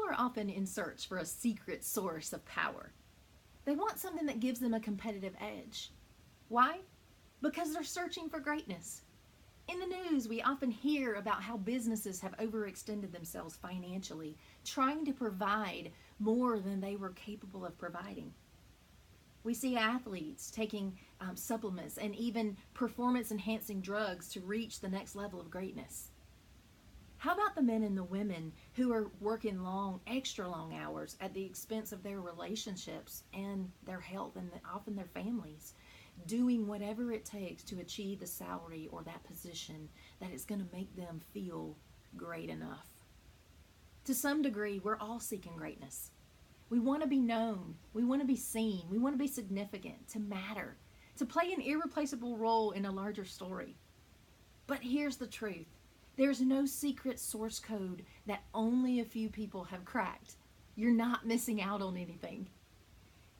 are often in search for a secret source of power. They want something that gives them a competitive edge. Why? Because they're searching for greatness. In the news, we often hear about how businesses have overextended themselves financially, trying to provide more than they were capable of providing. We see athletes taking supplements and even performance enhancing drugs to reach the next level of greatness. How about the men and the women who are working long, extra long hours at the expense of their relationships and their health and often their families, doing whatever it takes to achieve the salary or that position that is going to make them feel great enough? To some degree, we're all seeking greatness. We want to be known. We want to be seen. We want to be significant, to matter, to play an irreplaceable role in a larger story. But here's the truth. There's no secret source code that only a few people have cracked. You're not missing out on anything.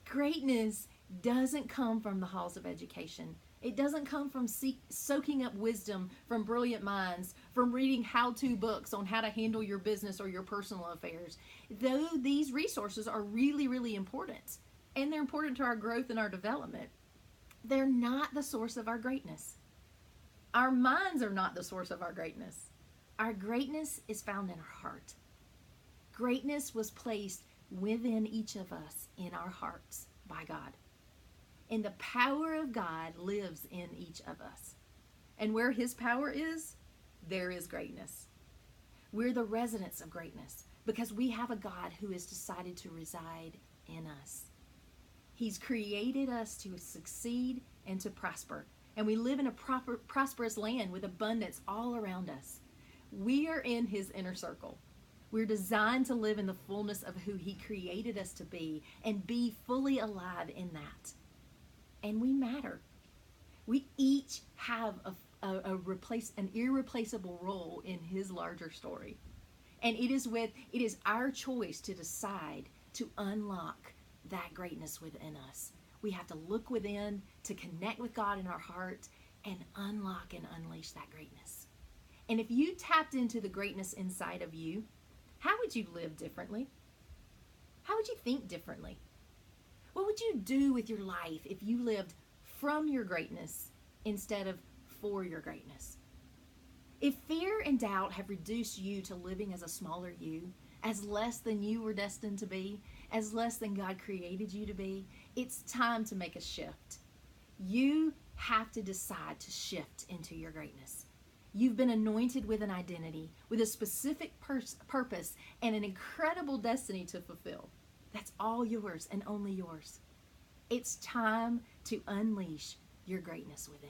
Greatness doesn't come from the halls of education. It doesn't come from soaking up wisdom from brilliant minds, from reading how-to books on how to handle your business or your personal affairs. Though these resources are really, really important, and they're important to our growth and our development, they're not the source of our greatness. Our minds are not the source of our greatness. Our greatness is found in our heart. Greatness was placed within each of us in our hearts by God. And the power of God lives in each of us. And where His power is, there is greatness. We're the residents of greatness because we have a God who has decided to reside in us. He's created us to succeed and to prosper. And we live in a prosperous land with abundance all around us. We are in His inner circle. We're designed to live in the fullness of who He created us to be and be fully alive in that. And we matter. We each have an irreplaceable role in His larger story. And it is our choice to decide to unlock that greatness within us. We have to look within to connect with God in our heart and unlock and unleash that greatness. And if you tapped into the greatness inside of you, how would you live differently? How would you think differently? What would you do with your life if you lived from your greatness instead of for your greatness? If fear and doubt have reduced you to living as a smaller you, as less than you were destined to be, as less than God created you to be, it's time to make a shift. You have to decide to shift into your greatness. You've been anointed with an identity, with a specific purpose, and an incredible destiny to fulfill. That's all yours and only yours. It's time to unleash your greatness within.